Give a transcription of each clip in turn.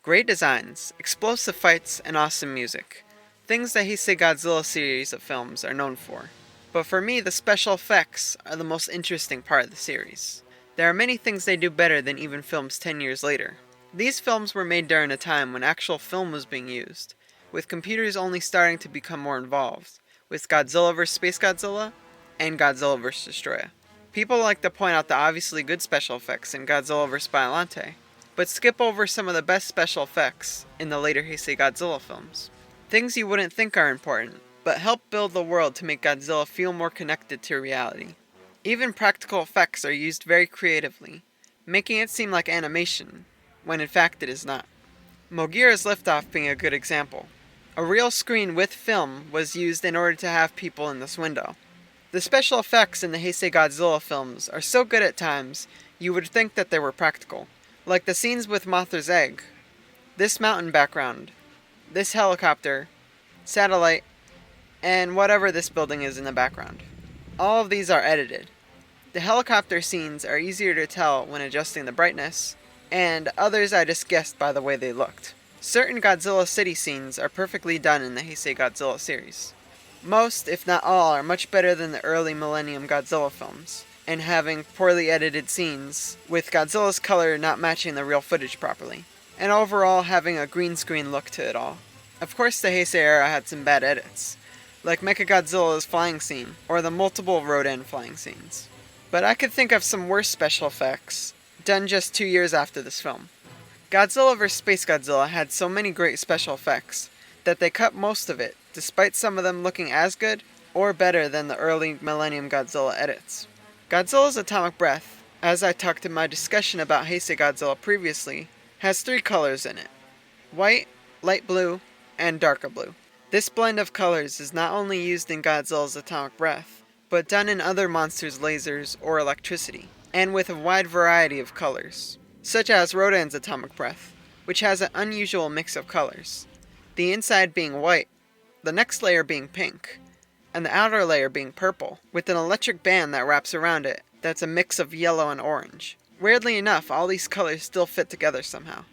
Great designs, explosive fights, and awesome music. Things the Heisei Godzilla series of films are known for. But for me, the special effects are the most interesting part of the series. There are many things they do better than even films 10 years later. These films were made during a time when actual film was being used, with computers only starting to become more involved, with Godzilla vs. Space Godzilla and Godzilla vs. Destroyah. People like to point out the obviously good special effects in Godzilla vs. Biollante, but skip over some of the best special effects in the later Heisei Godzilla films. Things you wouldn't think are important, but help build the world to make Godzilla feel more connected to reality. Even practical effects are used very creatively, making it seem like animation, when in fact it is not. Mogira's liftoff being a good example. A real screen with film was used in order to have people in this window. The special effects in the Heisei Godzilla films are so good at times, you would think that they were practical. Like the scenes with Mothra's egg, this mountain background, this helicopter, satellite, and whatever this building is in the background. All of these are edited. The helicopter scenes are easier to tell when adjusting the brightness, and others I just guessed by the way they looked. Certain Godzilla city scenes are perfectly done in the Heisei Godzilla series. Most, if not all, are much better than the early Millennium Godzilla films, and having poorly edited scenes, with Godzilla's color not matching the real footage properly, and overall having a green screen look to it all. Of course the Heisei Era had some bad edits, like Mechagodzilla's flying scene, or the multiple Rodan flying scenes. But I could think of some worse special effects, done just 2 years after this film. Godzilla vs. Space Godzilla had so many great special effects, that they cut most of it, despite some of them looking as good, or better than the early Millennium Godzilla edits. Godzilla's atomic breath, as I talked in my discussion about Heisei Godzilla previously, has 3 colors in it: white, light blue, and darker blue. This blend of colors is not only used in Godzilla's atomic breath, but done in other monsters' lasers or electricity, and with a wide variety of colors, such as Rodan's atomic breath, which has an unusual mix of colors, the inside being white, the next layer being pink, and the outer layer being purple, with an electric band that wraps around it that's a mix of yellow and orange. Weirdly enough, all these colors still fit together somehow.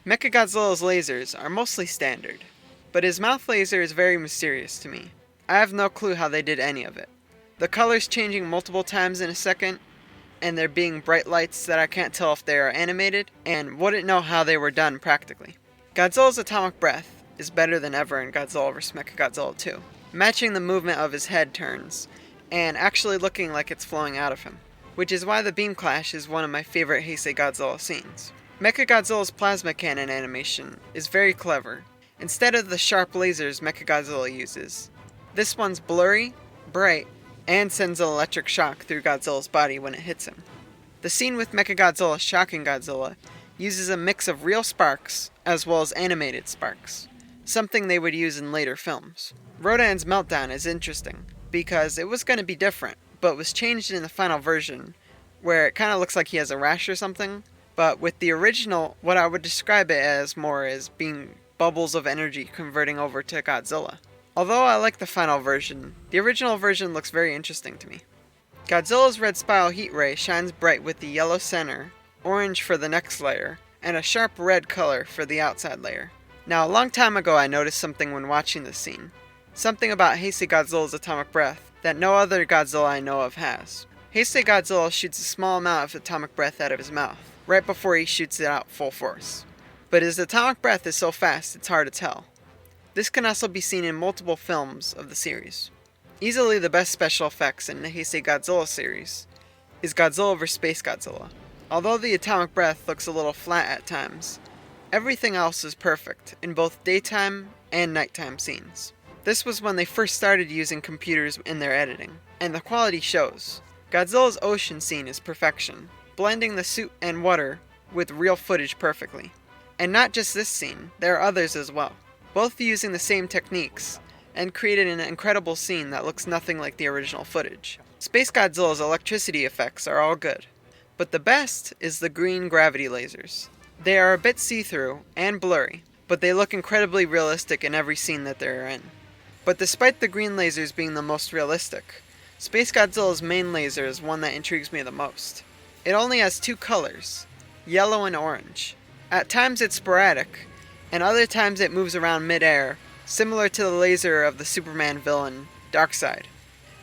Mechagodzilla's lasers are mostly standard, but his mouth laser is very mysterious to me. I have no clue how they did any of it. The colors changing multiple times in a second, and there being bright lights that I can't tell if they are animated, and wouldn't know how they were done practically. Godzilla's atomic breath is better than ever in Godzilla vs. Mechagodzilla 2, matching the movement of his head turns, and actually looking like it's flowing out of him, which is why the beam clash is one of my favorite Heisei Godzilla scenes. Mechagodzilla's plasma cannon animation is very clever. Instead of the sharp lasers Mechagodzilla uses, this one's blurry, bright, and sends an electric shock through Godzilla's body when it hits him. The scene with Mechagodzilla shocking Godzilla uses a mix of real sparks as well as animated sparks, something they would use in later films. Rodan's meltdown is interesting, because it was going to be different, but was changed in the final version, where it kind of looks like he has a rash or something, but with the original, what I would describe it as more as being bubbles of energy converting over to Godzilla. Although I like the final version, the original version looks very interesting to me. Godzilla's red spiral heat ray shines bright with the yellow center, orange for the next layer, and a sharp red color for the outside layer. Now, a long time ago I noticed something when watching this scene. Something about Heisei Godzilla's atomic breath that no other Godzilla I know of has. Heisei Godzilla shoots a small amount of atomic breath out of his mouth, right before he shoots it out full force. But his atomic breath is so fast it's hard to tell. This can also be seen in multiple films of the series. Easily the best special effects in the Heisei Godzilla series is Godzilla vs. Space Godzilla. Although the atomic breath looks a little flat at times, everything else is perfect in both daytime and nighttime scenes. This was when they first started using computers in their editing, and the quality shows. Godzilla's ocean scene is perfection, blending the suit and water with real footage perfectly. And not just this scene, there are others as well, both using the same techniques, and created an incredible scene that looks nothing like the original footage. Space Godzilla's electricity effects are all good, but the best is the green gravity lasers. They are a bit see-through and blurry, but they look incredibly realistic in every scene that they're in. But despite the green lasers being the most realistic, Space Godzilla's main laser is one that intrigues me the most. It only has 2 colors, yellow and orange. At times it's sporadic, and other times it moves around mid-air, similar to the laser of the Superman villain, Darkseid.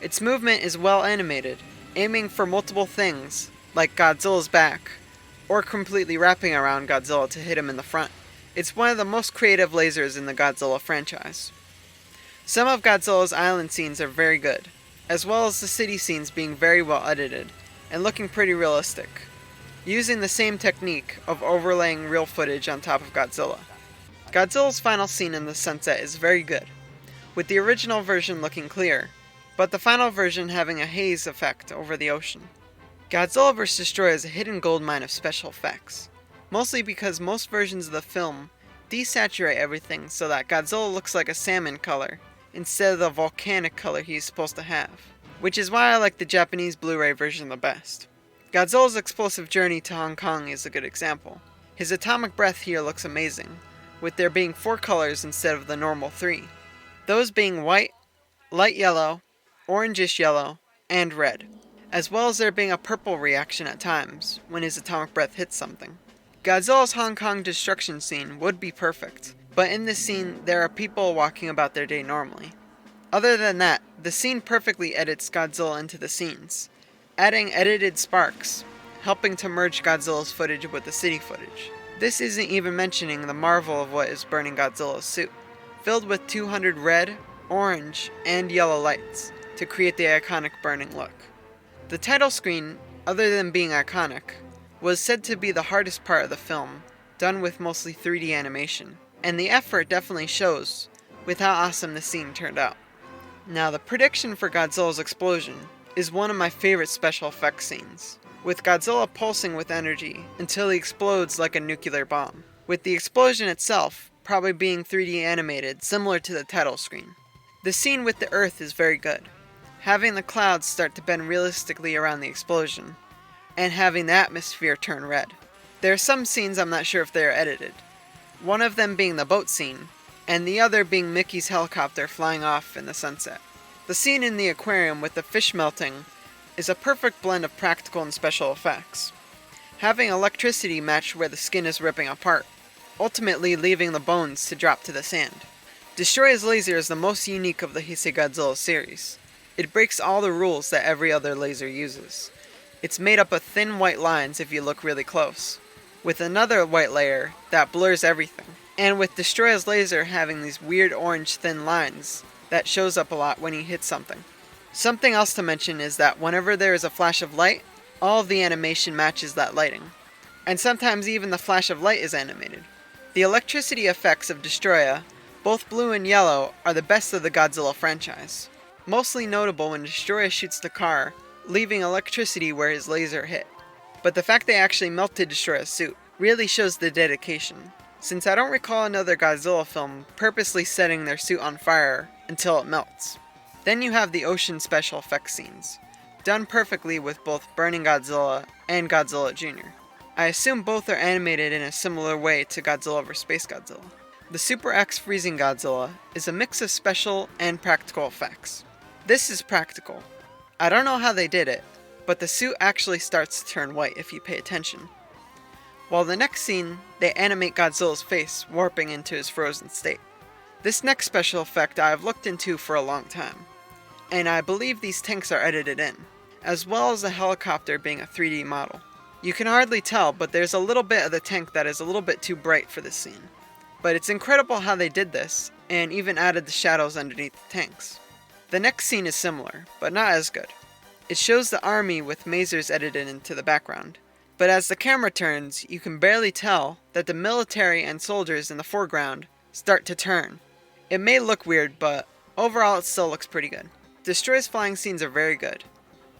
Its movement is well animated, aiming for multiple things, like Godzilla's back, or completely wrapping around Godzilla to hit him in the front. It's one of the most creative lasers in the Godzilla franchise. Some of Godzilla's island scenes are very good, as well as the city scenes being very well edited, and looking pretty realistic, using the same technique of overlaying real footage on top of Godzilla. Godzilla's final scene in the sunset is very good, with the original version looking clear, but the final version having a haze effect over the ocean. Godzilla vs. Destroyah is a hidden goldmine of special effects, mostly because most versions of the film desaturate everything so that Godzilla looks like a salmon color instead of the volcanic color he's supposed to have, which is why I like the Japanese Blu-ray version the best. Godzilla's explosive journey to Hong Kong is a good example. His atomic breath here looks amazing, with there being 4 colors instead of the normal 3. Those being white, light yellow, orangish yellow, and red, as well as there being a purple reaction at times when his atomic breath hits something. Godzilla's Hong Kong destruction scene would be perfect, but in this scene there are people walking about their day normally. Other than that, the scene perfectly edits Godzilla into the scenes, adding edited sparks, helping to merge Godzilla's footage with the city footage. This isn't even mentioning the marvel of what is burning Godzilla's suit, filled with 200 red, orange, and yellow lights to create the iconic burning look. The title screen, other than being iconic, was said to be the hardest part of the film, done with mostly 3D animation, and the effort definitely shows with how awesome the scene turned out. Now, the prediction for Godzilla's explosion is one of my favorite special effects scenes, with Godzilla pulsing with energy until he explodes like a nuclear bomb, with the explosion itself probably being 3D animated similar to the title screen. The scene with the Earth is very good, having the clouds start to bend realistically around the explosion, and having the atmosphere turn red. There are some scenes I'm not sure if they are edited, one of them being the boat scene, and the other being Mickey's helicopter flying off in the sunset. The scene in the aquarium with the fish melting is a perfect blend of practical and special effects, having electricity match where the skin is ripping apart, ultimately leaving the bones to drop to the sand. Destroyah's laser is the most unique of the Heisei Godzilla series. It breaks all the rules that every other laser uses. It's made up of thin white lines if you look really close, with another white layer that blurs everything, and with Destroyah's laser having these weird orange thin lines that shows up a lot when he hits something. Something else to mention is that whenever there is a flash of light, all of the animation matches that lighting, and sometimes even the flash of light is animated. The electricity effects of Destroyah, both blue and yellow, are the best of the Godzilla franchise, mostly notable when Destroyah shoots the car, leaving electricity where his laser hit. But the fact they actually melted Destroyah's suit really shows the dedication, since I don't recall another Godzilla film purposely setting their suit on fire until it melts. Then you have the ocean special effects scenes, done perfectly with both Burning Godzilla and Godzilla Jr. I assume both are animated in a similar way to Godzilla vs. Space Godzilla. The Super X Freezing Godzilla is a mix of special and practical effects. This is practical. I don't know how they did it, but the suit actually starts to turn white if you pay attention. While the next scene, they animate Godzilla's face warping into his frozen state. This next special effect I have looked into for a long time, and I believe these tanks are edited in, as well as the helicopter being a 3D model. You can hardly tell, but there's a little bit of the tank that is a little bit too bright for this scene. But it's incredible how they did this, and even added the shadows underneath the tanks. The next scene is similar, but not as good. It shows the army with masers edited into the background, but as the camera turns, you can barely tell that the military and soldiers in the foreground start to turn. It may look weird, but overall it still looks pretty good. Destroyah's flying scenes are very good,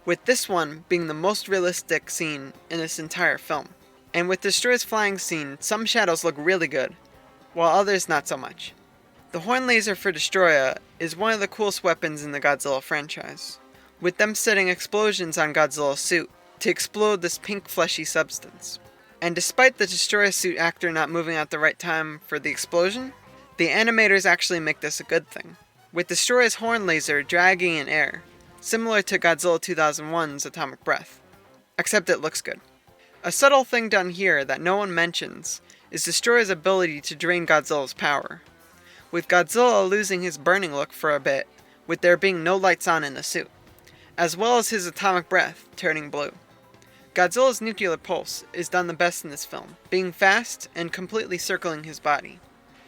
with this one being the most realistic scene in this entire film. And with Destroyah's flying scene, some shadows look really good, while others not so much. The horn laser for Destroyah is one of the coolest weapons in the Godzilla franchise, with them setting explosions on Godzilla's suit to explode this pink fleshy substance. And despite the Destroyah suit actor not moving at the right time for the explosion, the animators actually make this a good thing, with Destroyah's horn laser dragging in air, similar to Godzilla 2001's atomic breath, except it looks good. A subtle thing done here that no one mentions is Destroyah's ability to drain Godzilla's power, with Godzilla losing his burning look for a bit, with there being no lights on in the suit, as well as his atomic breath turning blue. Godzilla's nuclear pulse is done the best in this film, being fast and completely circling his body.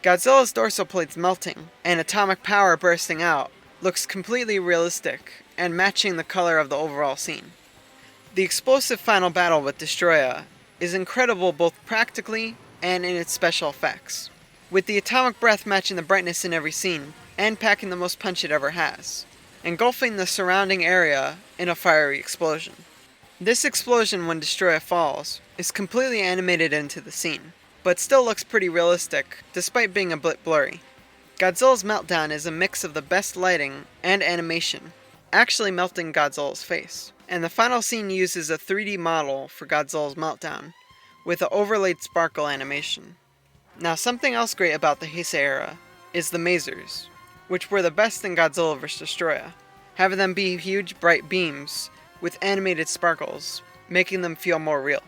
Godzilla's dorsal plates melting and atomic power bursting out looks completely realistic and matching the color of the overall scene. The explosive final battle with Destroyah is incredible both practically and in its special effects, with the atomic breath matching the brightness in every scene and packing the most punch it ever has, engulfing the surrounding area in a fiery explosion. This explosion when Destroyah falls is completely animated into the scene, but still looks pretty realistic despite being a bit blurry. Godzilla's meltdown is a mix of the best lighting and animation, actually melting Godzilla's face, and the final scene uses a 3D model for Godzilla's meltdown, with an overlaid sparkle animation. Now something else great about the Heisei Era is the masers, which were the best in Godzilla vs. Destroyah, having them be huge bright beams with animated sparkles, making them feel more real.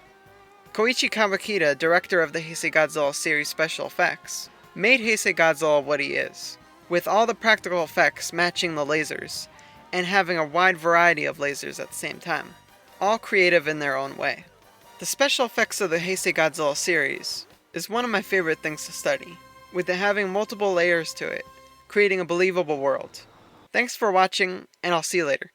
Koichi Kakita, director of the Heisei Godzilla series special effects, made Heisei Godzilla what he is, with all the practical effects matching the lasers, and having a wide variety of lasers at the same time, all creative in their own way. The special effects of the Heisei Godzilla series is one of my favorite things to study, with it having multiple layers to it, creating a believable world. Thanks for watching, and I'll see you later.